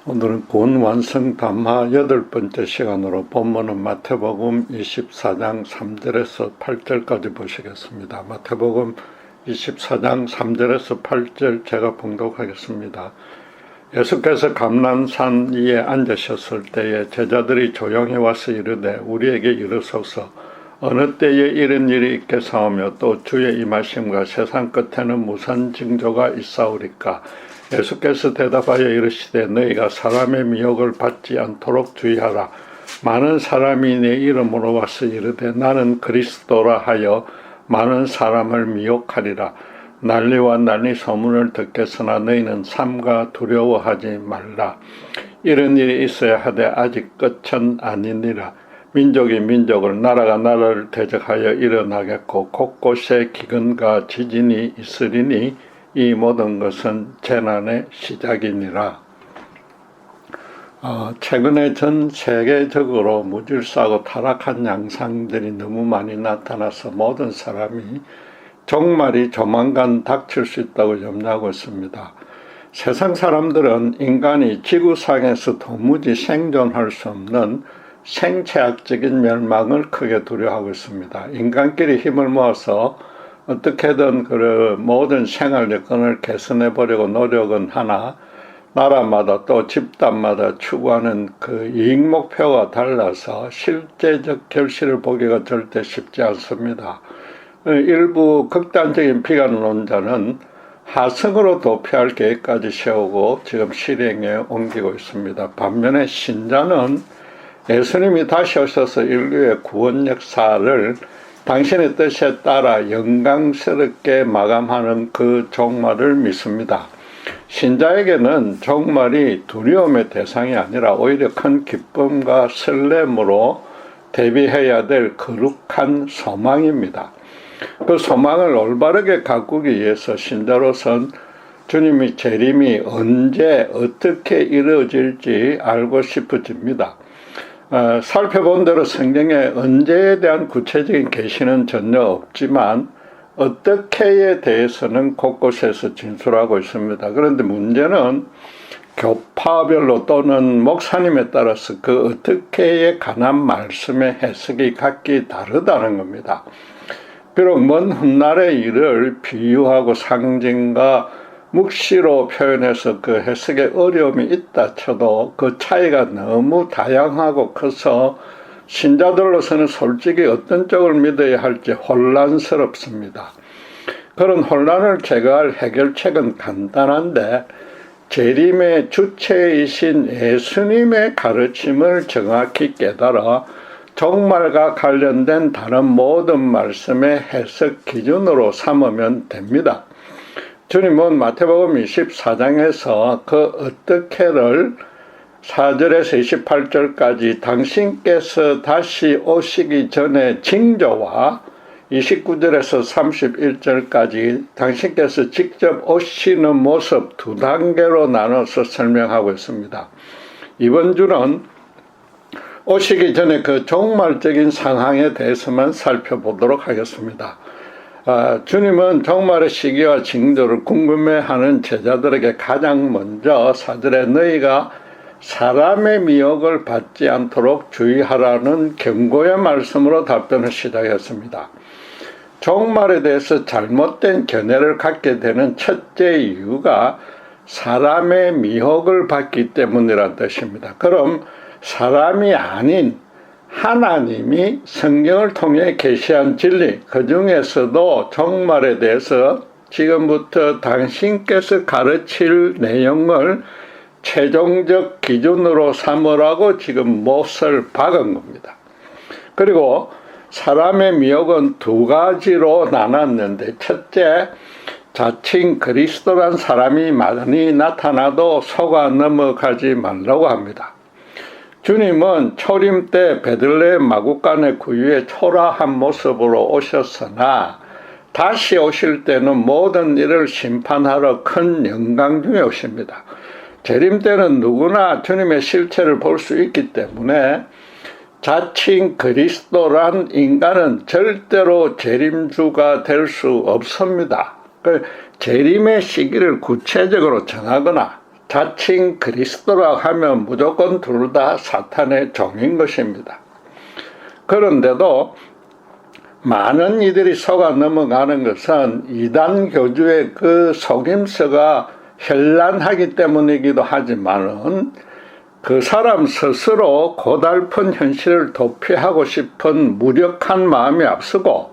오늘은 군 완성 담화 8번째 시간으로 본문은 마태복음 24장 3절에서 8절까지 보시겠습니다. 마태복음 24장 3절에서 8절 제가 봉독하겠습니다. 예수께서 감람산 위에 앉으셨을 때에 제자들이 조용히 와서 이르되 우리에게 이르소서 어느 때에 이런 일이 있겠사오며 또 주의 임하심과 세상 끝에는 무슨 징조가 있사오리까. 예수께서 대답하여 이르시되 너희가 사람의 미혹을 받지 않도록 주의하라. 많은 사람이 내 이름으로 와서 이르되 나는 그리스도라 하여 많은 사람을 미혹하리라. 난리와 난리 소문을 듣겠으나 너희는 삼가 두려워하지 말라. 이런 일이 있어야 하되 아직 끝은 아니니라. 민족이 민족을 나라가 나라를 대적하여 일어나겠고 곳곳에 기근과 지진이 있으리니 이 모든 것은 재난의 시작이니라. 최근에 전 세계적으로 무질서하고 타락한 양상들이 너무 많이 나타나서 모든 사람이 종말이 조만간 닥칠 수 있다고 염려하고 있습니다. 세상 사람들은 인간이 지구상에서 도무지 생존할 수 없는 생체학적인 멸망을 크게 두려워하고 있습니다. 인간끼리 힘을 모아서 어떻게든 그 모든 생활 여건을 개선해 보려고 노력은 하나 나라마다 또 집단마다 추구하는 그 이익 목표가 달라서 실제적 결실을 보기가 절대 쉽지 않습니다. 일부 극단적인 비관론자는 하승으로 도피할 계획까지 세우고 지금 실행에 옮기고 있습니다. 반면에 신자는 예수님이 다시 오셔서 인류의 구원 역사를 당신의 뜻에 따라 영광스럽게 마감하는 그 종말을 믿습니다. 신자에게는 종말이 두려움의 대상이 아니라 오히려 큰 기쁨과 설렘으로 대비해야 될 거룩한 소망입니다. 그 소망을 올바르게 가꾸기 위해서 신자로선 주님의 재림이 언제 어떻게 이루어질지 알고 싶어집니다. 살펴본 대로 성경에 언제에 대한 구체적인 계시는 전혀 없지만 어떻게에 대해서는 곳곳에서 진술하고 있습니다. 그런데 문제는 교파별로 또는 목사님에 따라서 그 어떻게에 관한 말씀의 해석이 각기 다르다는 겁니다. 비록 먼 훗날의 일을 비유하고 상징과 묵시로 표현해서 그 해석에 어려움이 있다 쳐도 그 차이가 너무 다양하고 커서 신자들로서는 솔직히 어떤 쪽을 믿어야 할지 혼란스럽습니다. 그런 혼란을 제거할 해결책은 간단한데 재림의 주체이신 예수님의 가르침을 정확히 깨달아 종말과 관련된 다른 모든 말씀의 해석 기준으로 삼으면 됩니다. 주님은 마태복음 24장에서 그 어떻게를 4절에서 28절까지 당신께서 다시 오시기 전에 징조와 29절에서 31절까지 당신께서 직접 오시는 모습 두 단계로 나눠서 설명하고 있습니다. 이번 주는 오시기 전에 그 종말적인 상황에 대해서만 살펴보도록 하겠습니다. 주님은 종말의 시기와 징조를 궁금해하는 제자들에게 가장 먼저 4절에 너희가 사람의 미혹을 받지 않도록 주의하라는 경고의 말씀으로 답변을 시작했습니다. 종말에 대해서 잘못된 견해를 갖게 되는 첫째 이유가 사람의 미혹을 받기 때문이라는 뜻입니다. 그럼 사람이 아닌 하나님이 성경을 통해 계시한 진리, 그 중에서도 종말에 대해서 지금부터 당신께서 가르칠 내용을 최종적 기준으로 삼으라고 지금 못을 박은 겁니다. 그리고 사람의 미혹은 두 가지로 나눴는데 첫째, 자칭 그리스도란 사람이 많이 나타나도 속아 넘어가지 말라고 합니다. 주님은 초림 때 베들레헴 마구간의 구유에 초라한 모습으로 오셨으나 다시 오실 때는 모든 일을 심판하러 큰 영광 중에 오십니다. 재림 때는 누구나 주님의 실체를 볼 수 있기 때문에 자칭 그리스도란 인간은 절대로 재림주가 될 수 없습니다. 재림의 시기를 구체적으로 정하거나 자칭 그리스도라고 하면 무조건 둘 다 사탄의 종인 것입니다. 그런데도 많은 이들이 속아 넘어가는 것은 이단 교주의 그 속임수가 현란하기 때문이기도 하지만은 그 사람 스스로 고달픈 현실을 도피하고 싶은 무력한 마음이 앞서고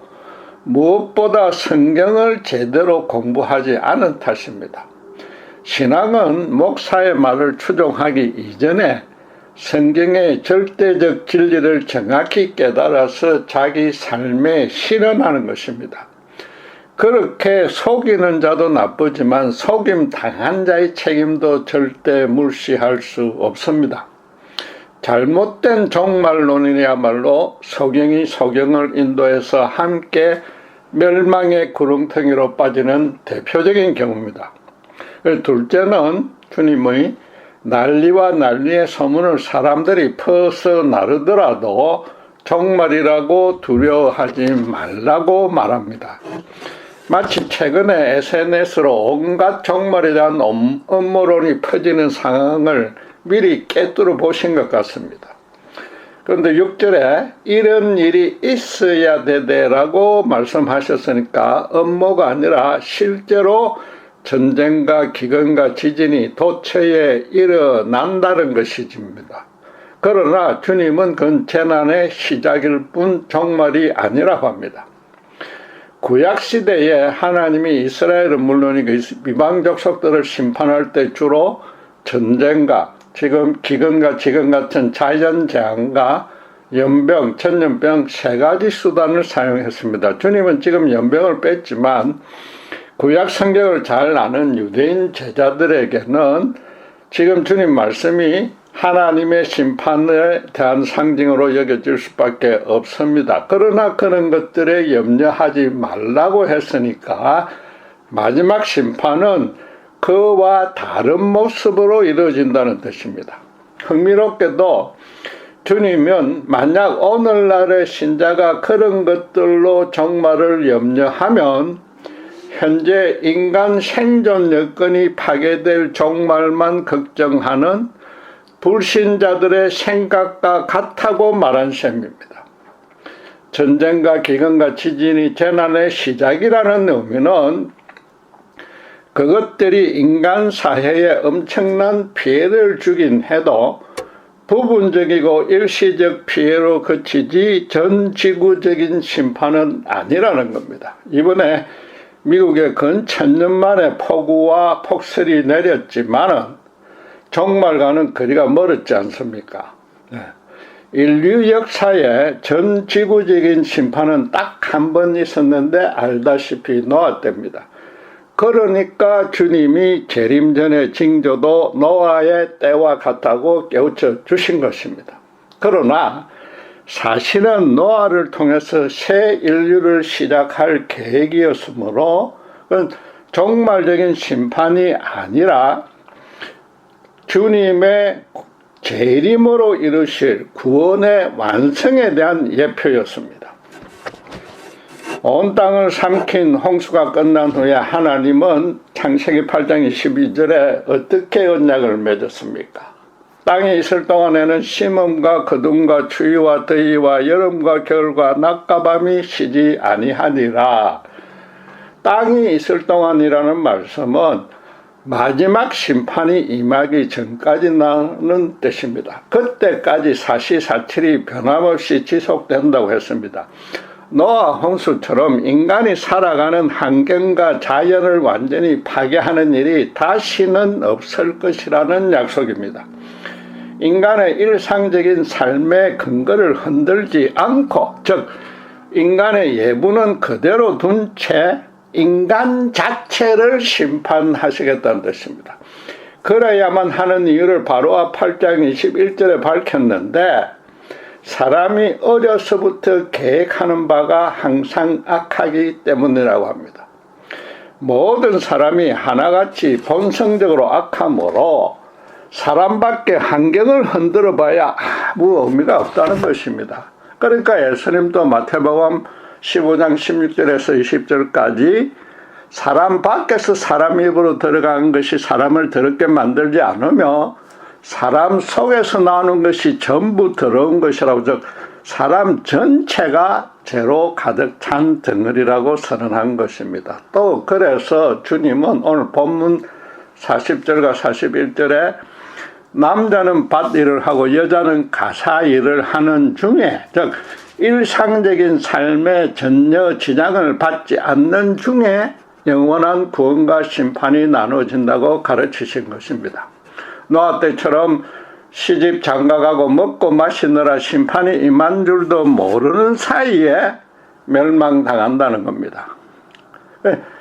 무엇보다 성경을 제대로 공부하지 않은 탓입니다. 신앙은 목사의 말을 추종하기 이전에 성경의 절대적 진리를 정확히 깨달아서 자기 삶에 실현하는 것입니다. 그렇게 속이는 자도 나쁘지만 속임 당한 자의 책임도 절대 무시할 수 없습니다. 잘못된 종말론이야말로 소경이 소경을 인도해서 함께 멸망의 구렁텅이로 빠지는 대표적인 경우입니다. 둘째는 주님의 난리와 난리의 소문을 사람들이 퍼서 나르더라도 종말이라고 두려워하지 말라고 말합니다. 마치 최근에 SNS로 온갖 종말에 대한 음모론이 퍼지는 상황을 미리 꿰뚫어 보신 것 같습니다. 그런데 6절에 이런 일이 있어야 되되라고 말씀하셨으니까 음모가 아니라 실제로 전쟁과 기근과 지진이 도처에 일어난다는 것이집니다. 그러나 주님은 그건 재난의 시작일 뿐 종말이 아니라고 합니다. 구약시대에 하나님이 이스라엘은 물론이고 이방 족속들을 심판할 때 주로 전쟁과 지금 기근과 지금 같은 자연재앙과 연병, 전염병 세 가지 수단을 사용했습니다. 주님은 지금 연병을 뺐지만 구약 성경을 잘 아는 유대인 제자들에게는 지금 주님 말씀이 하나님의 심판에 대한 상징으로 여겨질 수밖에 없습니다. 그러나 그런 것들에 염려하지 말라고 했으니까 마지막 심판은 그와 다른 모습으로 이루어진다는 뜻입니다. 흥미롭게도 주님은 만약 오늘날의 신자가 그런 것들로 종말을 염려하면 현재 인간 생존 여건이 파괴될 종말만 걱정하는 불신자들의 생각과 같다고 말한 셈입니다. 전쟁과 기근과 지진이 재난의 시작이라는 의미는 그것들이 인간 사회에 엄청난 피해를 주긴 해도 부분적이고 일시적 피해로 그치지 전 지구적인 심판은 아니라는 겁니다. 이번에 미국에 근 1000년 만에 폭우와 폭설이 내렸지만은 종말과는 거리가 멀었지 않습니까? 인류 역사에 전 지구적인 심판은 딱 한 번 있었는데 알다시피 노아 때입니다. 그러니까 주님이 재림 전의 징조도 노아의 때와 같다고 깨우쳐 주신 것입니다. 그러나 사실은 노아를 통해서 새 인류를 시작할 계획이었으므로 그건 종말적인 심판이 아니라 주님의 재림으로 이루실 구원의 완성에 대한 예표였습니다. 온 땅을 삼킨 홍수가 끝난 후에 하나님은 창세기 8장 22절에 어떻게 언약을 맺었습니까? 땅에 있을 동안에는 심음과 거둠과 추위와 더위와 여름과 겨울과 낮과 밤이 쉬지 아니하니라. 땅이 있을 동안이라는 말씀은 마지막 심판이 임하기 전까지라는 뜻입니다. 그때까지 사시사철이 변함없이 지속된다고 했습니다. 노아 홍수처럼 인간이 살아가는 환경과 자연을 완전히 파괴하는 일이 다시는 없을 것이라는 약속입니다. 인간의 일상적인 삶의 근거를 흔들지 않고, 즉 인간의 예부는 그대로 둔 채 인간 자체를 심판하시겠다는 뜻입니다. 그래야만 하는 이유를 바로와 8장 21절에 밝혔는데, 사람이 어려서부터 계획하는 바가 항상 악하기 때문이라고 합니다. 모든 사람이 하나같이 본성적으로 악함으로 사람밖에 환경을 흔들어 봐야 아무 의미가 없다는 것입니다. 그러니까 예수님도 마태복음 15장 16절에서 20절까지 사람 밖에서 사람 입으로 들어가는 것이 사람을 더럽게 만들지 않으며 사람 속에서 나오는 것이 전부 더러운 것이라고, 즉 사람 전체가 죄로 가득 찬 덩어리라고 선언한 것입니다. 또 그래서 주님은 오늘 본문 40절과 41절에 남자는 밭일을 하고 여자는 가사 일을 하는 중에, 즉 일상적인 삶에 전혀 지장을 받지 않는 중에 영원한 구원과 심판이 나눠진다고 가르치신 것입니다. 노아 때처럼 시집 장가가고 먹고 마시느라 심판이 임한 줄도 모르는 사이에 멸망당한다는 겁니다.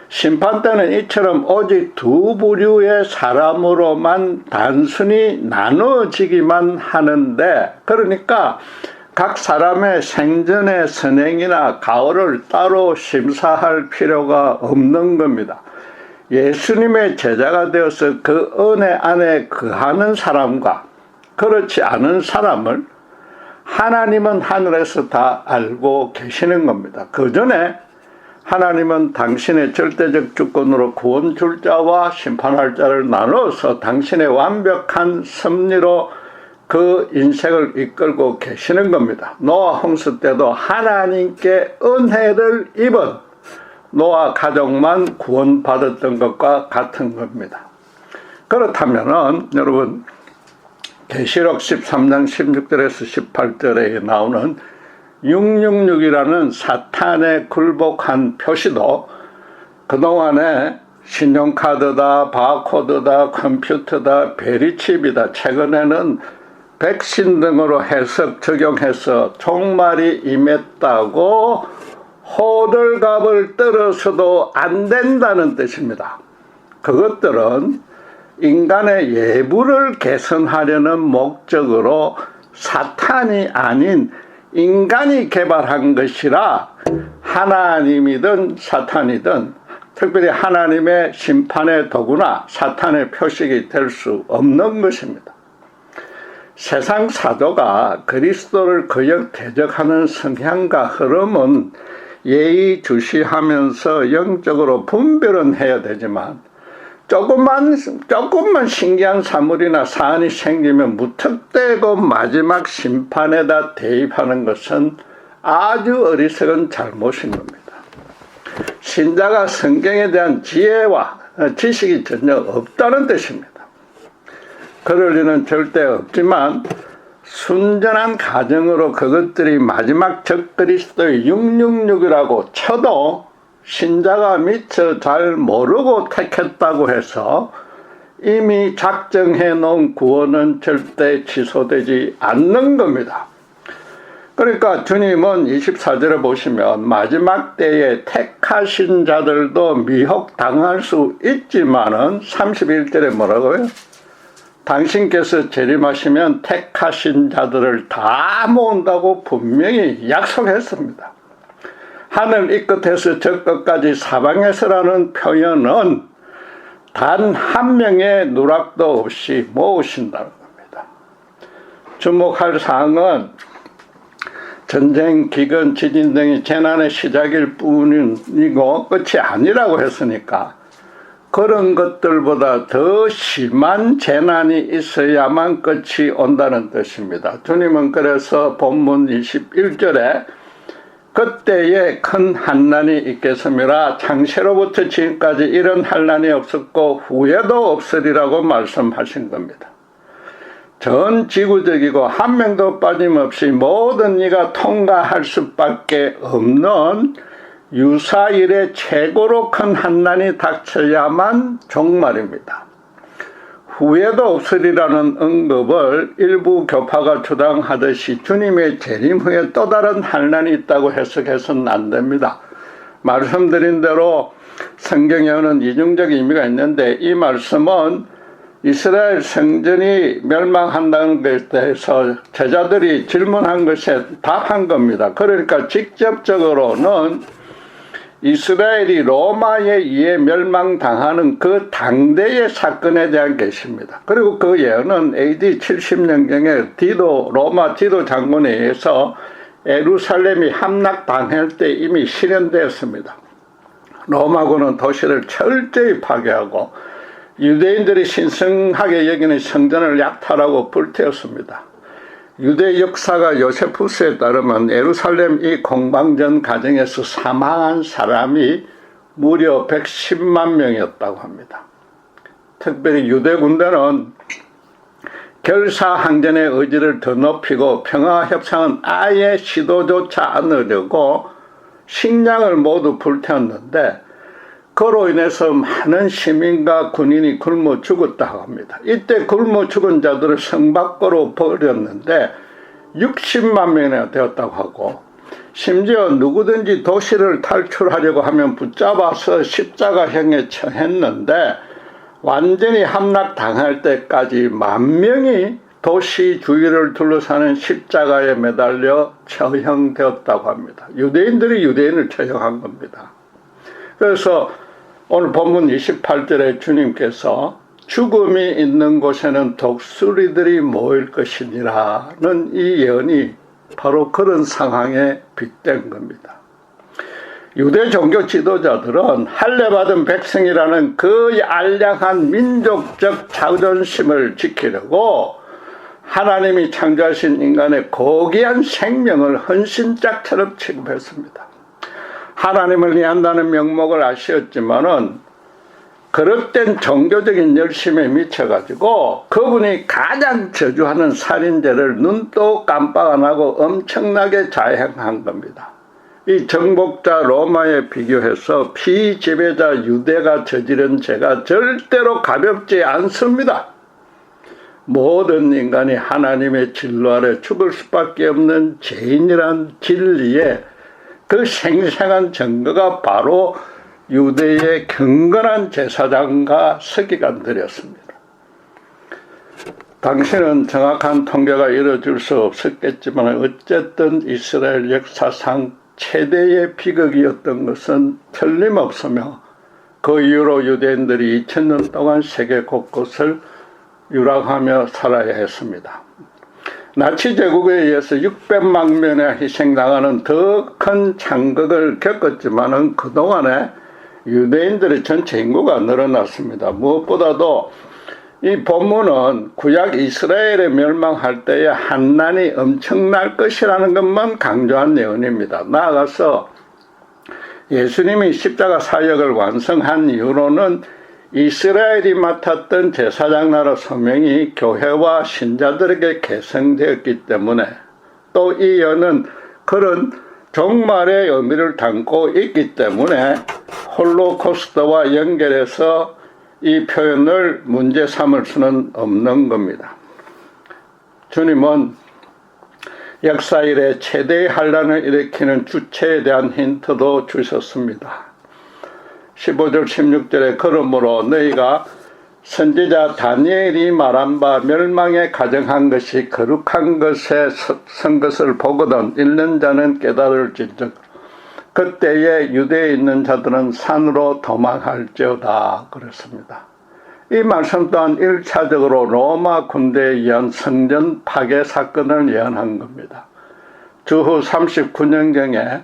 심판 때는 이처럼 오직 두 부류의 사람으로만 단순히 나눠지기만 하는데, 그러니까 각 사람의 생전의 선행이나 가오를 따로 심사할 필요가 없는 겁니다. 예수님의 제자가 되어서 그 은혜 안에 거하는 사람과 그렇지 않은 사람을 하나님은 하늘에서 다 알고 계시는 겁니다. 그 전에 하나님은 당신의 절대적 주권으로 구원 줄 자와 심판할 자를 나눠서 당신의 완벽한 섭리로 그 인생을 이끌고 계시는 겁니다. 노아 홍수 때도 하나님께 은혜를 입은 노아 가족만 구원받았던 것과 같은 겁니다. 그렇다면은 여러분, 계시록 13장 16절에서 18절에 나오는 666이라는 사탄에 굴복한 표시도 그동안에 신용카드다, 바코드다, 컴퓨터다, 베리칩이다, 최근에는 백신 등으로 해석 적용해서 종말이 임했다고 호들갑을 떨어서도 안 된다는 뜻입니다. 그것들은 인간의 예부를 개선하려는 목적으로 사탄이 아닌 인간이 개발한 것이라 하나님이든 사탄이든 특별히 하나님의 심판의 도구나 사탄의 표식이 될 수 없는 것입니다. 세상 사도가 그리스도를 거역 대적하는 성향과 흐름은 예의주시하면서 영적으로 분별은 해야 되지만 조금만 신기한 사물이나 사안이 생기면 무턱대고 마지막 심판에다 대입하는 것은 아주 어리석은 잘못인 겁니다. 신자가 성경에 대한 지혜와 지식이 전혀 없다는 뜻입니다. 그럴 리는 절대 없지만 순전한 가정으로 그것들이 마지막 적그리스도의 666이라고 쳐도 신자가 미처 잘 모르고 택했다고 해서 이미 작정해 놓은 구원은 절대 취소되지 않는 겁니다. 그러니까 주님은 24절에 보시면 마지막 때에 택하신 자들도 미혹당할 수 있지만은 31절에 뭐라고요? 당신께서 재림하시면 택하신 자들을 다 모은다고 분명히 약속했습니다. 하늘 이 끝에서 저 끝까지 사방에서라는 표현은 단 한 명의 누락도 없이 모으신다는 겁니다. 주목할 사항은 전쟁, 기근, 지진 등이 재난의 시작일 뿐이고 끝이 아니라고 했으니까 그런 것들보다 더 심한 재난이 있어야만 끝이 온다는 뜻입니다. 주님은 그래서 본문 21절에 그때에 큰 환난이 있겠음이라 창세로부터 지금까지 이런 환난이 없었고 후에도 없으리라고 말씀하신 겁니다. 전 지구적이고 한 명도 빠짐없이 모든 이가 통과할 수밖에 없는 유사일의 최고로 큰 환난이 닥쳐야만 종말입니다. 후에도 없으리라는 언급을 일부 교파가 주장하듯이 주님의 재림 후에 또 다른 환난이 있다고 해석해서는 안 됩니다. 말씀드린 대로 성경에는 이중적 의미가 있는데 이 말씀은 이스라엘 성전이 멸망한다는 것에 대해서 제자들이 질문한 것에 답한 겁니다. 그러니까 직접적으로는 이스라엘이 로마에 의해 멸망당하는 그 당대의 사건에 대한 것입니다. 그리고 그 예언은 AD 70년경에 로마 디도 장군에 의해서 예루살렘이 함락당할 때 이미 실현되었습니다. 로마군은 도시를 철저히 파괴하고 유대인들이 신성하게 여기는 성전을 약탈하고 불태웠습니다. 유대 역사가 요세푸스에 따르면 예루살렘 이 공방전 과정에서 사망한 사람이 무려 110만 명이었다고 합니다. 특별히 유대 군대는 결사항전의 의지를 더 높이고 평화협상은 아예 시도조차 안 하려고 식량을 모두 불태웠는데 그로 인해서 많은 시민과 군인이 굶어 죽었다고 합니다. 이때 굶어 죽은 자들을 성 밖으로 버렸는데 60만 명이나 되었다고 하고 심지어 누구든지 도시를 탈출하려고 하면 붙잡아서 십자가형에 처했는데 완전히 함락당할 때까지 10,000명이 도시 주위를 둘러싸는 십자가에 매달려 처형되었다고 합니다. 유대인들이 유대인을 처형한 겁니다. 그래서 오늘 본문 28절에 주님께서 죽음이 있는 곳에는 독수리들이 모일 것이니라는 이 예언이 바로 그런 상황에 빗댄 겁니다. 유대 종교 지도자들은 할례받은 백성이라는 그 알량한 민족적 자존심을 지키려고 하나님이 창조하신 인간의 고귀한 생명을 헌신짝처럼 취급했습니다. 하나님을 위한다는 명목을 아쉬웠지만은 그릇된 종교적인 열심에 미쳐가지고 그분이 가장 저주하는 살인죄를 눈도 깜빡 안 하고 엄청나게 자행한 겁니다. 이 정복자 로마에 비교해서 피지배자 유대가 저지른 죄가 절대로 가볍지 않습니다. 모든 인간이 하나님의 진노 아래 죽을 수밖에 없는 죄인이란 진리에 그 생생한 증거가 바로 유대의 경건한 제사장과 서기관들이었습니다. 당시는 정확한 통계가 이루어질 수 없었겠지만 어쨌든 이스라엘 역사상 최대의 비극이었던 것은 틀림없으며 그 이후로 유대인들이 2000년 동안 세계 곳곳을 유락하며 살아야 했습니다. 나치 제국에 의해서 600만 명의 희생당하는 더 큰 창극을 겪었지만은 그동안에 유대인들의 전체 인구가 늘어났습니다. 무엇보다도 이 본문은 구약 이스라엘에 멸망할 때에 한난이 엄청날 것이라는 것만 강조한 예언입니다. 나아가서 예수님이 십자가 사역을 완성한 이후로는 이스라엘이 맡았던 제사장 나라 소명이 교회와 신자들에게 계승되었기 때문에 또 이 예언은 그런 종말의 의미를 담고 있기 때문에 홀로코스트와 연결해서 이 표현을 문제 삼을 수는 없는 겁니다. 주님은 역사 이래 최대의 환란을 일으키는 주체에 대한 힌트도 주셨습니다. 15절 16절에 그러므로 너희가 선지자 다니엘이 말한 바 멸망에 가정한 것이 거룩한 것에 선 것을 보거든 읽는 자는 깨달을진즉 그때에 유대에 있는 자들은 산으로 도망할지어다 그랬습니다. 이 말씀 또한 1차적으로 로마 군대에 의한 성전 파괴 사건을 예언한 겁니다. 주후 39년경에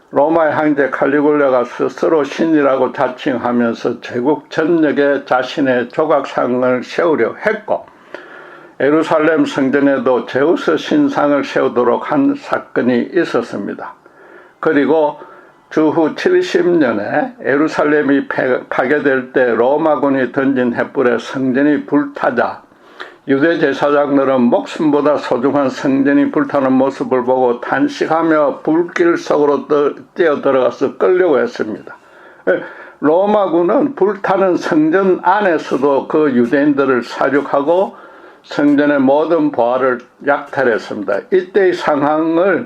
로마의 황제 칼리굴라가 스스로 신이라고 자칭하면서 제국 전역에 자신의 조각상을 세우려 했고 예루살렘 성전에도 제우스 신상을 세우도록 한 사건이 있었습니다. 그리고 주후 70년에 예루살렘이 파괴될 때 로마군이 던진 횃불에 성전이 불타자 유대 제사장들은 목숨보다 소중한 성전이 불타는 모습을 보고 탄식하며 불길 속으로 뛰어들어가서 끌려고 했습니다. 로마군은 불타는 성전 안에서도 그 유대인들을 사륙하고 성전의 모든 보화를 약탈했습니다. 이때의 상황을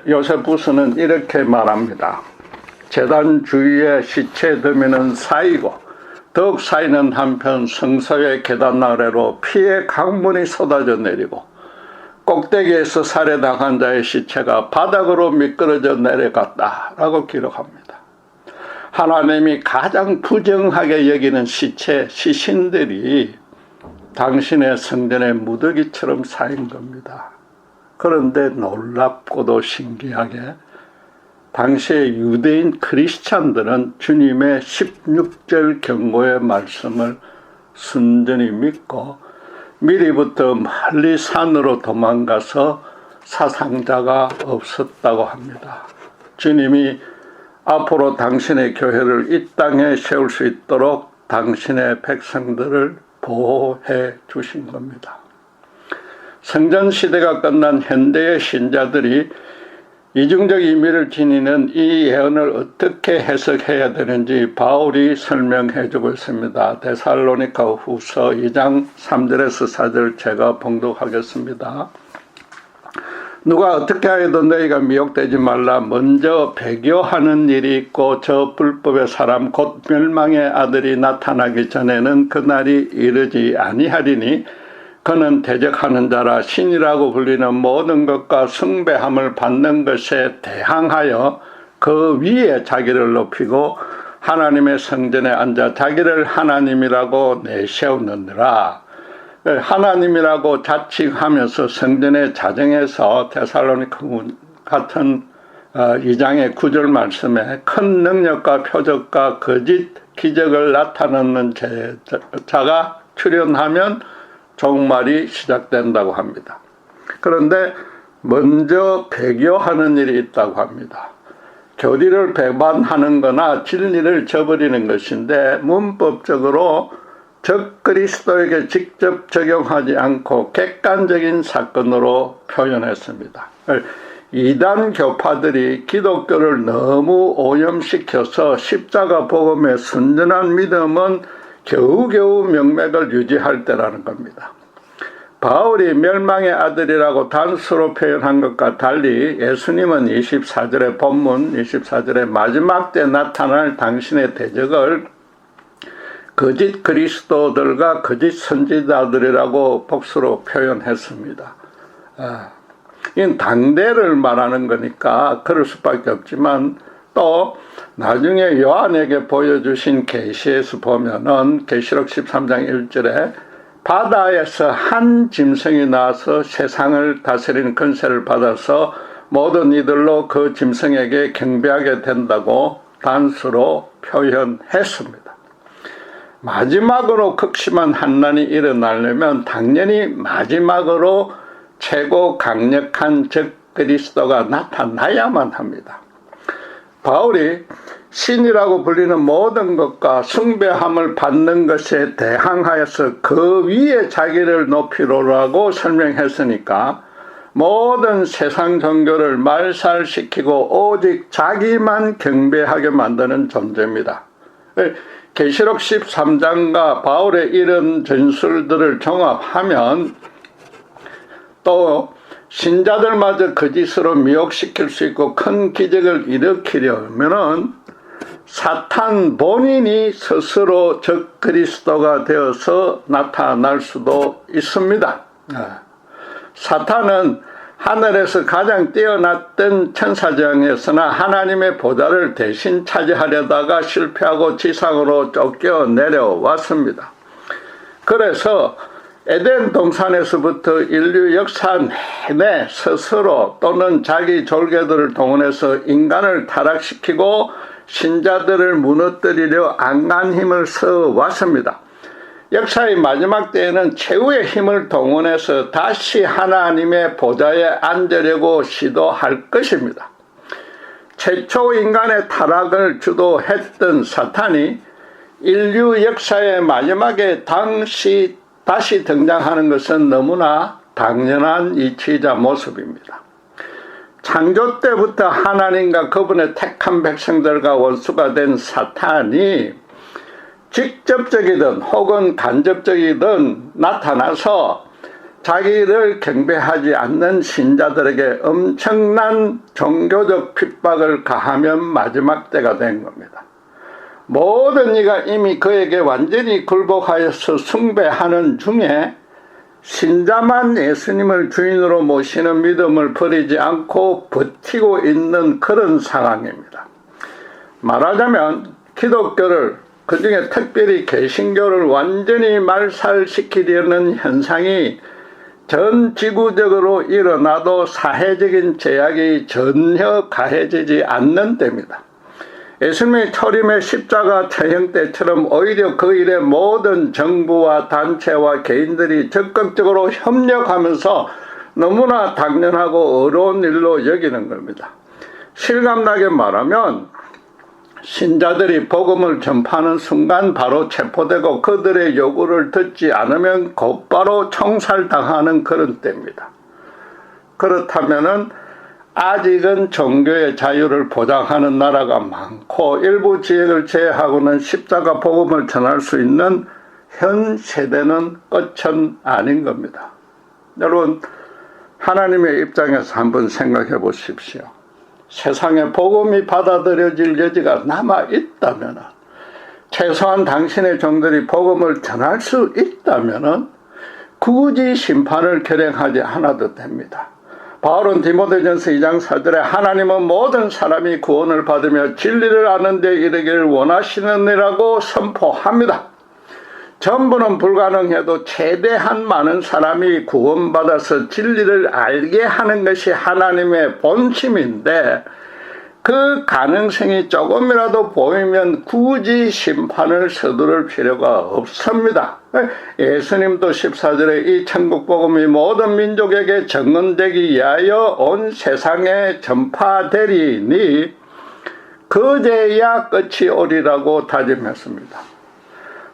요세푸스는 이렇게 말합니다. 제단 주위에 시체 더미는 쌓이고 더욱 쌓이는 한편 성소의 계단 아래로 피의 강물이 쏟아져 내리고 꼭대기에서 살해당한 자의 시체가 바닥으로 미끄러져 내려갔다라고 기록합니다. 하나님이 가장 부정하게 여기는 시신들이 당신의 성전의 무더기처럼 쌓인 겁니다. 그런데 놀랍고도 신기하게 당시의 유대인 크리스찬들은 주님의 16절 경고의 말씀을 순전히 믿고 미리부터 멀리 산으로 도망가서 사상자가 없었다고 합니다. 주님이 앞으로 당신의 교회를 이 땅에 세울 수 있도록 당신의 백성들을 보호해 주신 겁니다. 성전 시대가 끝난 현대의 신자들이 이중적 의미를 지니는 이 예언을 어떻게 해석해야 되는지 바울이 설명해 주고 있습니다. 데살로니가 후서 2장 3절에서 4절 제가 봉독하겠습니다. 누가 어떻게 하여도 너희가 미혹되지 말라. 먼저 배교하는 일이 있고 저 불법의 사람 곧 멸망의 아들이 나타나기 전에는 그날이 이르지 아니하리니 그는 대적하는 자라 신이라고 불리는 모든 것과 숭배함을 받는 것에 대항하여 그 위에 자기를 높이고 하나님의 성전에 앉아 자기를 하나님이라고 내세우느니라. 하나님이라고 자칭하면서 성전에 자정해서 데살로니가 같은 2장의 9절 말씀에 큰 능력과 표적과 거짓 기적을 나타내는 자가 출현하면 종말이 시작된다고 합니다. 그런데 먼저 배교하는 일이 있다고 합니다. 교리를 배반하는 거나 진리를 저버리는 것인데 문법적으로 적그리스도에게 직접 적용하지 않고 객관적인 사건으로 표현했습니다. 이단 교파들이 기독교를 너무 오염시켜서 십자가 복음의 순전한 믿음은 겨우겨우 명맥을 유지할 때라는 겁니다. 바울이 멸망의 아들이라고 단수로 표현한 것과 달리 예수님은 24절의 본문 24절의 마지막 때 나타날 당신의 대적을 거짓 그리스도들과 거짓 선지자들이라고 복수로 표현했습니다. 이건 당대를 말하는 거니까 그럴 수밖에 없지만 또 나중에 요한에게 보여주신 계시에서 보면은 계시록 13장 1절에 바다에서 한 짐승이 나와서 세상을 다스리는 권세를 받아서 모든 이들로 그 짐승에게 경배하게 된다고 단수로 표현했습니다. 마지막으로 극심한 환난이 일어나려면 당연히 마지막으로 최고 강력한 적그리스도가 나타나야만 합니다. 바울이 신이라고 불리는 모든 것과 숭배함을 받는 것에 대항하여서 그 위에 자기를 높이로라고 설명했으니까 모든 세상 종교를 말살시키고 오직 자기만 경배하게 만드는 존재입니다. 계시록 13장과 바울의 이런 전술들을 종합하면 또 신자들마저 거짓으로 미혹시킬 수 있고 큰 기적을 일으키려면은 사탄 본인이 스스로 적그리스도가 되어서 나타날 수도 있습니다. 사탄은 하늘에서 가장 뛰어났던 천사장이었으나 하나님의 보좌를 대신 차지하려다가 실패하고 지상으로 쫓겨 내려왔습니다. 그래서 에덴 동산에서부터 인류 역사 내내 스스로 또는 자기 졸개들을 동원해서 인간을 타락시키고 신자들을 무너뜨리려 안간 힘을 써왔습니다. 역사의 마지막 때에는 최후의 힘을 동원해서 다시 하나님의 보좌에 앉으려고 시도할 것입니다. 최초 인간의 타락을 주도했던 사탄이 인류 역사의 마지막에 다시 등장하는 것은 너무나 당연한 이치이자 모습입니다. 창조 때부터 하나님과 그분의 택한 백성들과 원수가 된 사탄이 직접적이든 혹은 간접적이든 나타나서 자기를 경배하지 않는 신자들에게 엄청난 종교적 핍박을 가하면 마지막 때가 된 겁니다. 모든 이가 이미 그에게 완전히 굴복하여서 숭배하는 중에 신자만 예수님을 주인으로 모시는 믿음을 버리지 않고 버티고 있는 그런 상황입니다. 말하자면 기독교를, 그중에 특별히 개신교를 완전히 말살시키려는 현상이 전 지구적으로 일어나도 사회적인 제약이 전혀 가해지지 않는 때입니다. 예수님의 초림의 십자가 처형 때처럼 오히려 그 일에 모든 정부와 단체와 개인들이 적극적으로 협력하면서 너무나 당연하고 어려운 일로 여기는 겁니다. 실감나게 말하면 신자들이 복음을 전파하는 순간 바로 체포되고 그들의 요구를 듣지 않으면 곧바로 총살당하는 그런 때입니다. 그렇다면은 아직은 종교의 자유를 보장하는 나라가 많고 일부 지역을 제외하고는 십자가 복음을 전할 수 있는 현 세대는 끝은 아닌 겁니다. 여러분, 하나님의 입장에서 한번 생각해 보십시오. 세상에 복음이 받아들여질 여지가 남아있다면, 최소한 당신의 종들이 복음을 전할 수 있다면 굳이 심판을 결행하지 않아도 됩니다. 바울은 디모데전서 2장 4절에 하나님은 모든 사람이 구원을 받으며 진리를 아는 데 이르기를 원하시느니라고 선포합니다. 전부는 불가능해도 최대한 많은 사람이 구원받아서 진리를 알게 하는 것이 하나님의 본심인데 그 가능성이 조금이라도 보이면 굳이 심판을 서두를 필요가 없습니다. 예수님도 14절에 이 천국복음이 모든 민족에게 증언되기 위하여 온 세상에 전파되리니 그제야 끝이 오리라고 다짐했습니다.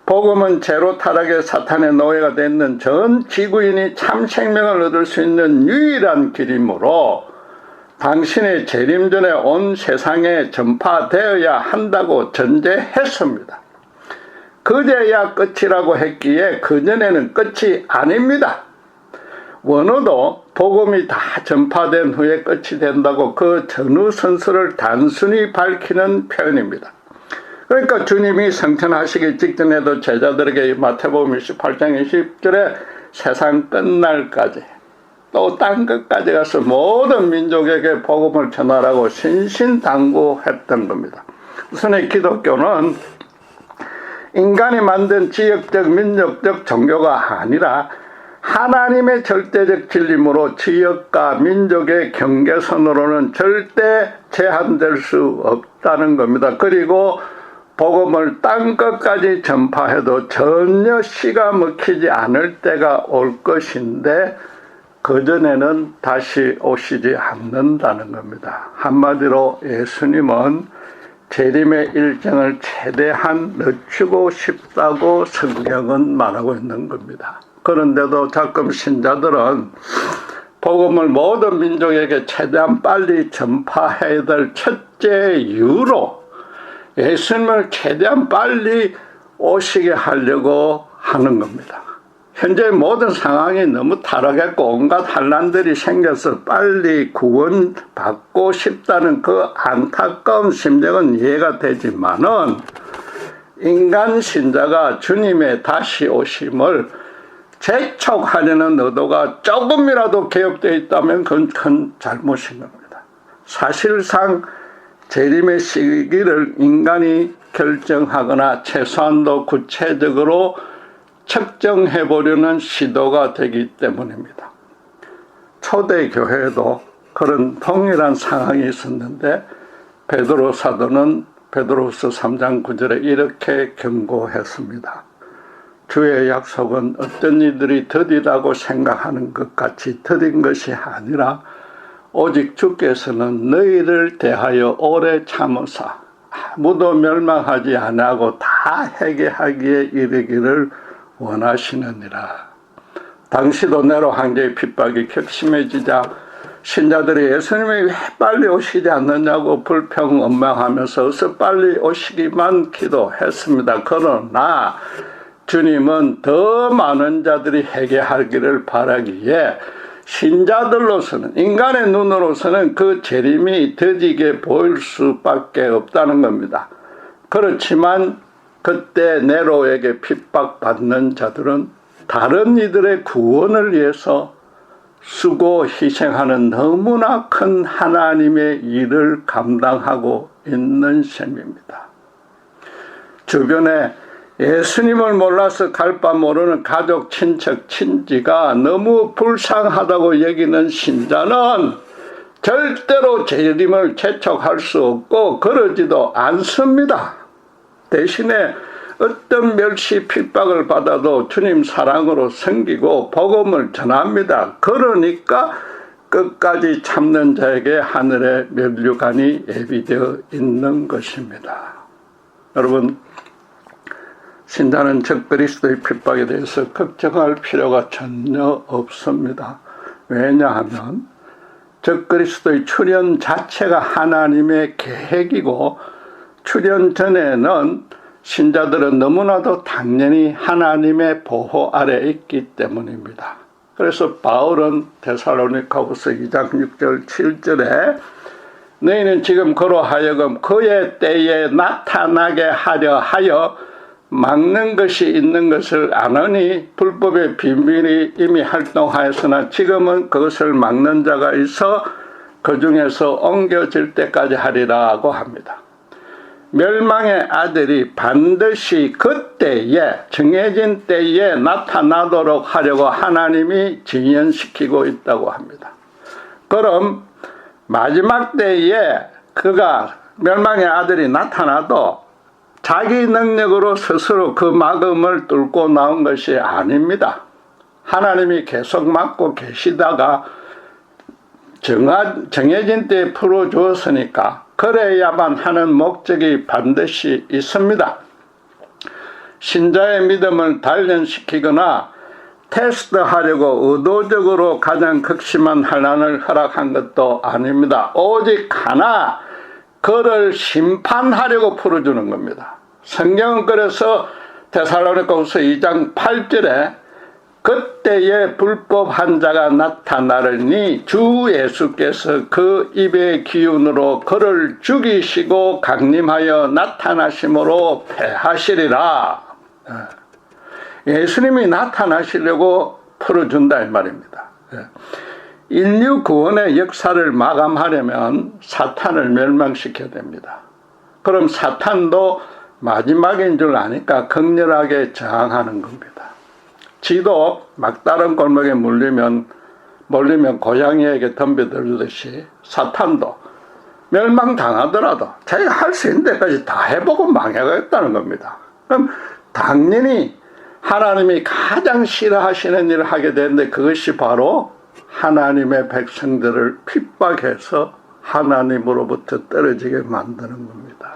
복음은 죄로 타락의 사탄의 노예가 되는 전 지구인이 참 생명을 얻을 수 있는 유일한 길이므로 당신의 재림 전에 온 세상에 전파되어야 한다고 전제했습니다. 그제야 끝이라고 했기에 그전에는 끝이 아닙니다. 원어도 복음이 다 전파된 후에 끝이 된다고 그 전후 선수를 단순히 밝히는 표현입니다. 그러니까 주님이 성천하시기 직전에도 제자들에게 마태복음 28장 20절에 세상 끝날까지 또 땅 끝까지 가서 모든 민족에게 복음을 전하라고 신신당부했던 겁니다. 우선 기독교는 인간이 만든 지역적, 민족적 종교가 아니라 하나님의 절대적 진리므로 지역과 민족의 경계선으로는 절대 제한될 수 없다는 겁니다. 그리고 복음을 땅 끝까지 전파해도 전혀 씨가 먹히지 않을 때가 올 것인데 그전에는 다시 오시지 않는다는 겁니다. 한마디로 예수님은 재림의 일정을 최대한 늦추고 싶다고 성경은 말하고 있는 겁니다. 그런데도 가끔 신자들은 복음을 모든 민족에게 최대한 빨리 전파해야 될 첫째 이유로 예수님을 최대한 빨리 오시게 하려고 하는 겁니다. 현재 모든 상황이 너무 타락했고 온갖 환난들이 생겨서 빨리 구원받고 싶다는 그 안타까운 심정은 이해가 되지만은 인간 신자가 주님의 다시 오심을 재촉하려는 의도가 조금이라도 개입되어 있다면 그건 큰 잘못인 겁니다. 사실상 재림의 시기를 인간이 결정하거나 최소한도 구체적으로 측정해 보려는 시도가 되기 때문입니다. 초대 교회에도 그런 동일한 상황이 있었는데 베드로 사도는 베드로후서 3장 9절에 이렇게 경고했습니다. 주의 약속은 어떤 이들이 더디다고 생각하는 것 같이 더딘 것이 아니라 오직 주께서는 너희를 대하여 오래 참으사 아무도 멸망하지 아니하고 다 회개하기에 이르기를 원하시느니라. 당시도 네로 황제의 핍박이 격심해지자 신자들이 예수님이 왜 빨리 오시지 않느냐고 불평언망하면서 어서 빨리 오시기만 기도했습니다. 그러나 주님은 더 많은 자들이 회개하기를 바라기에 신자들로서는 인간의 눈으로서는 그 재림이 더디게 보일 수밖에 없다는 겁니다. 그렇지만 그때 네로에게 핍박받는 자들은 다른 이들의 구원을 위해서 수고 희생하는 너무나 큰 하나님의 일을 감당하고 있는 셈입니다. 주변에 예수님을 몰라서 갈 바 모르는 가족, 친척, 친지가 너무 불쌍하다고 여기는 신자는 절대로 재림을 재촉할 수 없고 그러지도 않습니다. 대신에 어떤 멸시 핍박을 받아도 주님 사랑으로 섬기고 복음을 전합니다. 그러니까 끝까지 참는 자에게 하늘의 면류관이 예비되어 있는 것입니다. 여러분, 신자는 적그리스도의 핍박에 대해서 걱정할 필요가 전혀 없습니다. 왜냐하면 적그리스도의 출현 자체가 하나님의 계획이고 출현 전에는 신자들은 너무나도 당연히 하나님의 보호 아래 있기 때문입니다. 그래서 바울은 데살로니가후서 2장 6절 7절에 너희는 지금 그로 하여금 그의 때에 나타나게 하려 하여 막는 것이 있는 것을 아느니 불법의 비밀이 이미 활동하였으나 지금은 그것을 막는 자가 있어 그 중에서 옮겨질 때까지 하리라고 합니다. 멸망의 아들이 반드시 그때에 정해진 때에 나타나도록 하려고 하나님이 진연시키고 있다고 합니다. 그럼 마지막 때에 그가 멸망의 아들이 나타나도 자기 능력으로 스스로 그 막음을 뚫고 나온 것이 아닙니다. 하나님이 계속 막고 계시다가 정해진 때에 풀어주었으니까 그래야만 하는 목적이 반드시 있습니다. 신자의 믿음을 단련시키거나 테스트하려고 의도적으로 가장 극심한 환난을 허락한 것도 아닙니다. 오직 하나, 그를 심판하려고 풀어주는 겁니다. 성경은 그래서 데살로니가후서 2장 8절에 그때에 불법한 자가 나타나려니 주 예수께서 그 입의 기운으로 그를 죽이시고 강림하여 나타나심으로 패하시리라. 예수님이 나타나시려고 풀어준다 이 말입니다. 인류 구원의 역사를 마감하려면 사탄을 멸망시켜야 됩니다. 그럼 사탄도 마지막인 줄 아니까 극렬하게 저항하는 겁니다. 지도 막다른 골목에 몰리면 고양이에게 덤벼들듯이 사탄도 멸망당하더라도 자기가 할 수 있는 데까지 다 해보고 망해가겠다는 겁니다. 그럼 당연히 하나님이 가장 싫어하시는 일을 하게 되는데 그것이 바로 하나님의 백성들을 핍박해서 하나님으로부터 떨어지게 만드는 겁니다.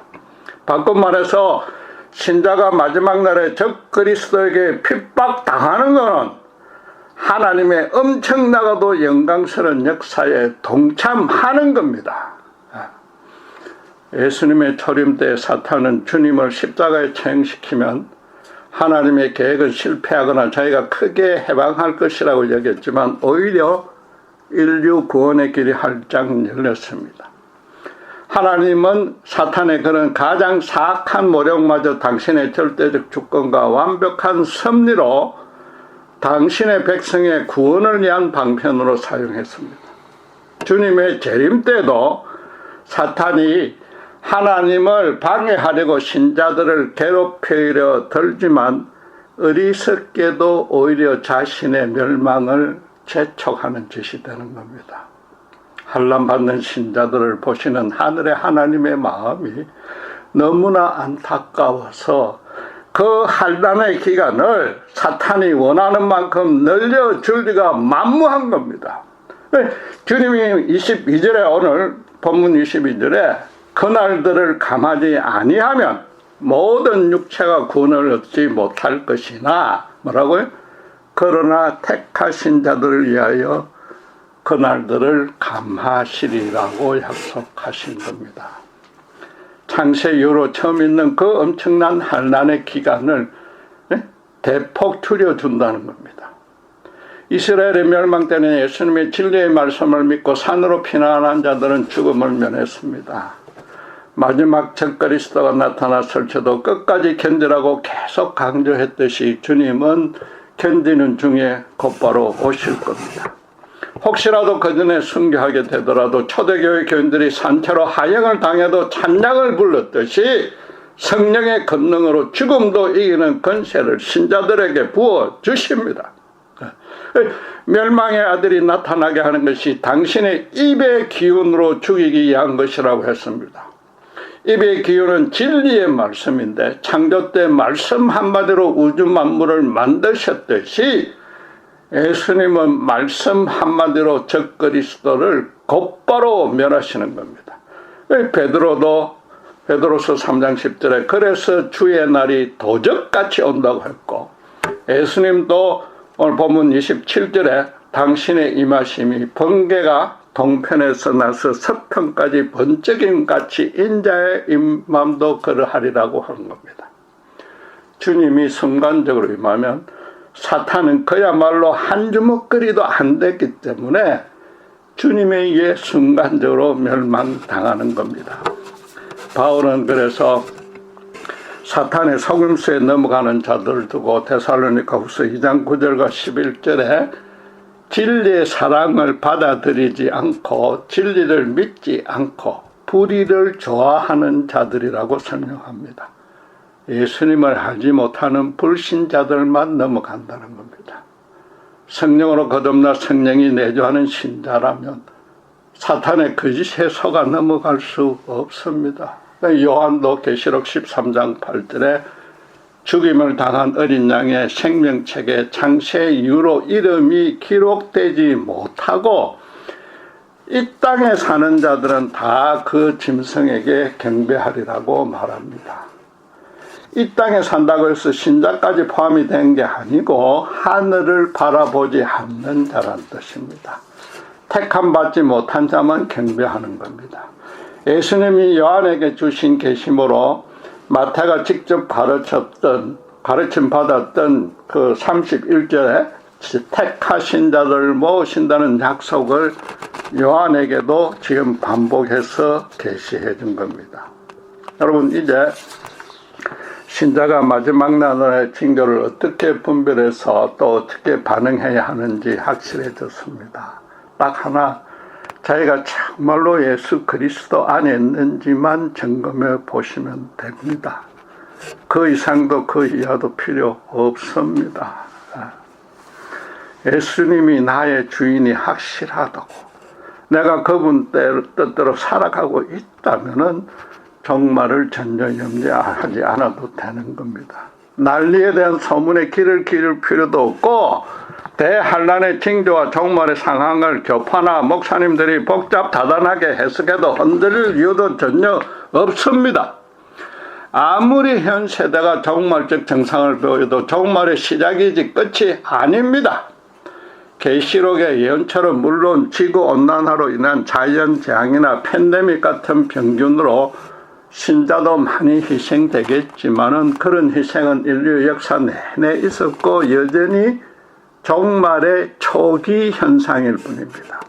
바꿔 말해서 신자가 마지막 날에 적그리스도에게 핍박당하는 것은 하나님의 엄청나고도 영광스러운 역사에 동참하는 겁니다. 예수님의 초림 때 사탄은 주님을 십자가에 처형시키면 하나님의 계획은 실패하거나 자기가 크게 해방할 것이라고 여겼지만 오히려 인류 구원의 길이 활짝 열렸습니다. 하나님은 사탄의 그런 가장 사악한 모략마저 당신의 절대적 주권과 완벽한 섭리로 당신의 백성의 구원을 위한 방편으로 사용했습니다. 주님의 재림 때도 사탄이 하나님을 방해하려고 신자들을 괴롭히려 들지만 어리석게도 오히려 자신의 멸망을 재촉하는 짓이 되는 겁니다. 환난받는 신자들을 보시는 하늘의 하나님의 마음이 너무나 안타까워서 그 환난의 기간을 사탄이 원하는 만큼 늘려줄 리가 만무한 겁니다. 주님이 22절에 오늘 본문 22절에 그날들을 감하지 아니하면 모든 육체가 구원을 얻지 못할 것이나 뭐라고요? 그러나 택하신 자들을 위하여 그날들을 감하시리라고 약속하신 겁니다. 창세 이후로 처음 있는 그 엄청난 환난의 기간을 대폭 줄여준다는 겁니다. 이스라엘의 멸망 때는 예수님의 진리의 말씀을 믿고 산으로 피난한 자들은 죽음을 면했습니다. 마지막 적그리스도가 나타났을지도 끝까지 견디라고 계속 강조했듯이 주님은 견디는 중에 곧바로 오실 겁니다. 혹시라도 그 전에 순교하게 되더라도 초대교회 교인들이 산채로 하역을 당해도 찬양을 불렀듯이 성령의 권능으로 죽음도 이기는 권세를 신자들에게 부어 주십니다. 멸망의 아들이 나타나게 하는 것이 당신의 입의 기운으로 죽이기 위한 것이라고 했습니다. 입의 기운은 진리의 말씀인데 창조 때 말씀 한마디로 우주 만물을 만드셨듯이 예수님은 말씀 한마디로 적그리스도를 곧바로 멸하시는 겁니다. 베드로서 3장 10절에 그래서 주의 날이 도적같이 온다고 했고, 예수님도 오늘 본문 27절에 당신의 임하심이 번개가 동편에서 나서 서편까지 번쩍임같이 인자의 임함도 그러하리라고 하는 겁니다. 주님이 순간적으로 임하면 사탄은 그야말로 한 주먹거리도 안 됐기 때문에 주님에 의해 순간적으로 멸망당하는 겁니다. 바울은 그래서 사탄의 속임수에 넘어가는 자들을 두고 데살로니가후서 2장 9절과 11절에 진리의 사랑을 받아들이지 않고 진리를 믿지 않고 불의를 좋아하는 자들이라고 설명합니다. 예수님을 알지 못하는 불신자들만 넘어간다는 겁니다. 성령으로 거듭나 성령이 내주하는 신자라면 사탄의 거짓에 속아 넘어갈 수 없습니다. 요한도 계시록 13장 8절에 죽임을 당한 어린 양의 생명책에 창세 이후로 이름이 기록되지 못하고 이 땅에 사는 자들은 다 그 짐승에게 경배하리라고 말합니다. 이 땅에 산다고 해서 신자까지 포함이 된 게 아니고 하늘을 바라보지 않는 자란 뜻입니다. 택함 받지 못한 자만 경배하는 겁니다. 예수님이 요한에게 주신 계시므로 마태가 직접 가르침 받았던 그 31절에 택하신 자들을 모으신다는 약속을 요한에게도 지금 반복해서 계시해 준 겁니다. 여러분, 이제 신자가 마지막 날의 징조를 어떻게 분별해서 또 어떻게 반응해야 하는지 확실해졌습니다. 딱 하나, 자기가 정말로 예수 그리스도 안에 있는지만 점검해 보시면 됩니다. 그 이상도 그 이하도 필요 없습니다. 예수님이 나의 주인이 확실하다고 내가 그분 뜻대로 살아가고 있다면은 종말을 전혀 염려하지 않아도 되는 겁니다. 난리에 대한 소문에 귀를 기울 필요도 없고 대환란의 징조와 종말의 상황을 교파나 목사님들이 복잡다단하게 해석해도 흔들릴 이유도 전혀 없습니다. 아무리 현 세대가 종말적 정상을 보여도 종말의 시작이지 끝이 아닙니다. 계시록의 예언처럼 물론 지구온난화로 인한 자연재앙이나 팬데믹 같은 병균으로 신자도 많이 희생되겠지만은 그런 희생은 인류 역사 내내 있었고 여전히 종말의 초기 현상일 뿐입니다.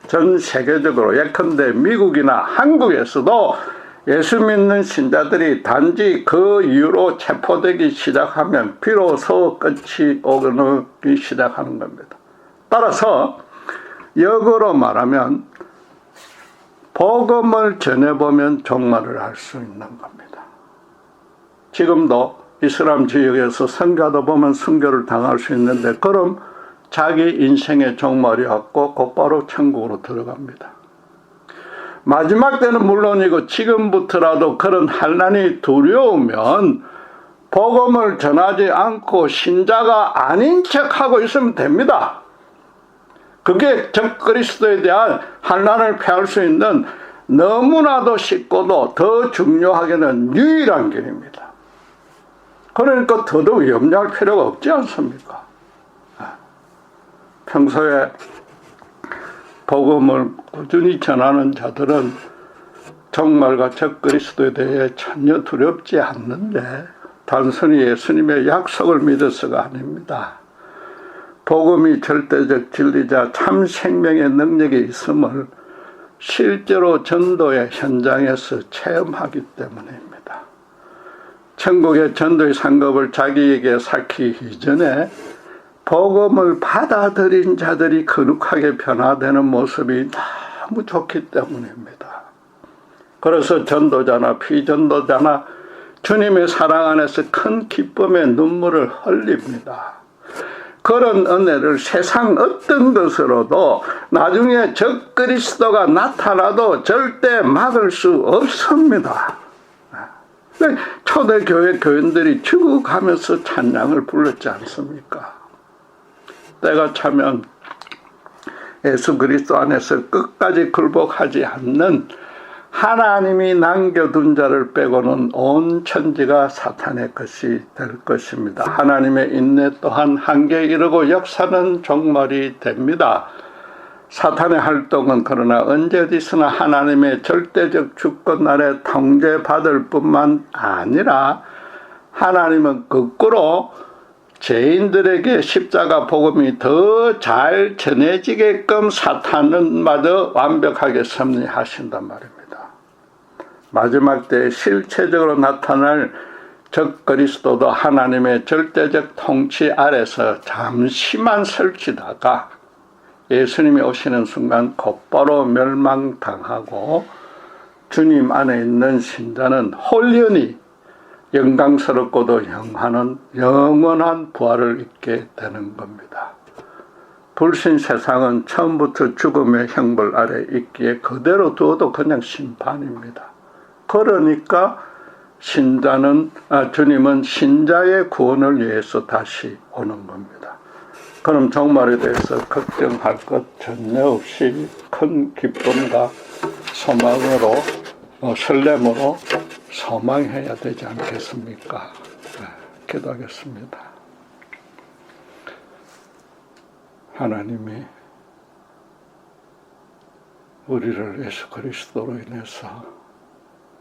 전 세계적으로 예컨대 미국이나 한국에서도 예수 믿는 신자들이 단지 그 이후로 체포되기 시작하면 비로소 끝이 오기 시작하는 겁니다. 따라서 역으로 말하면 복음을 전해보면 종말을 알 수 있는 겁니다. 지금도 이슬람 지역에서 선교하다 보면 순교를 당할 수 있는데 그럼 자기 인생의 종말이 왔고 곧바로 천국으로 들어갑니다. 마지막 때는 물론이고 지금부터라도 그런 환난이 두려우면 복음을 전하지 않고 신자가 아닌 척하고 있으면 됩니다. 그게 적그리스도에 대한 환난을 피할 수 있는 너무나도 쉽고도 더 중요하게는 유일한 길입니다. 그러니까 더더욱 염려할 필요가 없지 않습니까? 평소에 복음을 꾸준히 전하는 자들은 종말과 적그리스도에 대해 전혀 두렵지 않는데 단순히 예수님의 약속을 믿어서가 아닙니다. 복음이 절대적 진리자 참 생명의 능력이 있음을 실제로 전도의 현장에서 체험하기 때문입니다. 천국의 전도의 상급을 자기에게 쌓기 이전에 복음을 받아들인 자들이 거룩하게 변화되는 모습이 너무 좋기 때문입니다. 그래서 전도자나 피전도자나 주님의 사랑 안에서 큰 기쁨의 눈물을 흘립니다. 그런 은혜를 세상 어떤 것으로도 나중에 적그리스도가 나타나도 절대 막을 수 없습니다. 초대교회 교인들이 죽어가면서 찬양을 불렀지 않습니까? 때가 차면 예수 그리스도 안에서 끝까지 굴복하지 않는 하나님이 남겨둔 자를 빼고는 온 천지가 사탄의 것이 될 것입니다. 하나님의 인내 또한 한계에 이르고 역사는 종말이 됩니다. 사탄의 활동은 그러나 언제 어디서나 하나님의 절대적 주권 아래 통제받을 뿐만 아니라 하나님은 거꾸로 죄인들에게 십자가 복음이 더 잘 전해지게끔 사탄은 마저 완벽하게 섭리하신단 말입니다. 마지막 때에 실체적으로 나타날 적그리스도도 하나님의 절대적 통치 아래서 잠시만 설치다가 예수님이 오시는 순간 곧바로 멸망당하고 주님 안에 있는 신자는 홀연히 영광스럽고도 영원한 부활을 입게 되는 겁니다. 불신 세상은 처음부터 죽음의 형벌 아래 있기에 그대로 두어도 그냥 심판입니다. 그러니까 주님은 신자의 구원을 위해서 다시 오는 겁니다. 그럼 종말에 대해서 걱정할 것 전혀 없이 큰 기쁨과 소망으로 설렘으로 소망해야 되지 않겠습니까? 기도하겠습니다. 하나님이 우리를 예수 그리스도로 인해서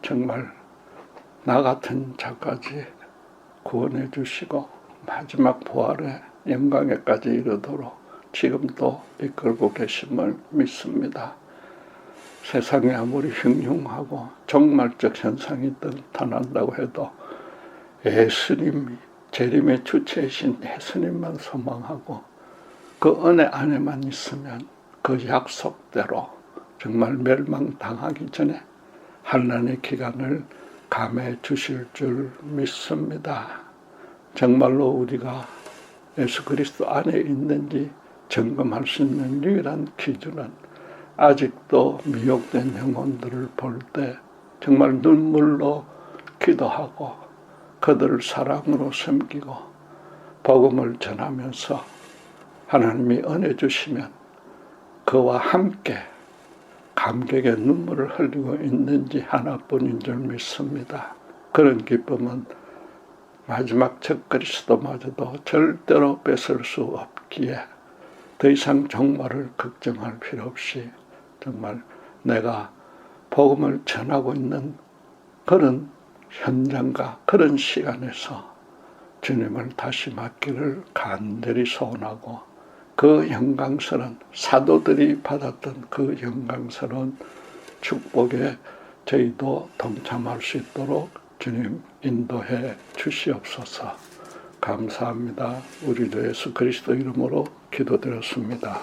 정말 나 같은 자까지 구원해 주시고 마지막 부활의 영광에까지 이르도록 지금도 이끌고 계심을 믿습니다. 세상이 아무리 흉흉하고 종말적 현상이 나타난다고 해도 예수님이 재림의 주체이신 예수님만 소망하고 그 은혜 안에만 있으면 그 약속대로 정말 멸망당하기 전에 환난의 기간을 감해 주실 줄 믿습니다. 정말로 우리가 예수 그리스도 안에 있는지 점검할 수 있는 유일한 기준은 아직도 미혹된 영혼들을 볼 때 정말 눈물로 기도하고 그들을 사랑으로 섬기고 복음을 전하면서 하나님이 은혜 주시면 그와 함께 감격의 눈물을 흘리고 있는지 하나뿐인 줄 믿습니다. 그런 기쁨은 마지막 적그리스도마저도 절대로 뺏을 수 없기에 더 이상 종말을 걱정할 필요 없이 정말 내가 복음을 전하고 있는 그런 현장과 그런 시간에서 주님을 다시 맞기를 간절히 소원하고 그 영광스러운 사도들이 받았던 그 영광스러운 축복에 저희도 동참할 수 있도록 주님 인도해 주시옵소서. 감사합니다. 우리 주 예수 그리스도 이름으로 기도드렸습니다.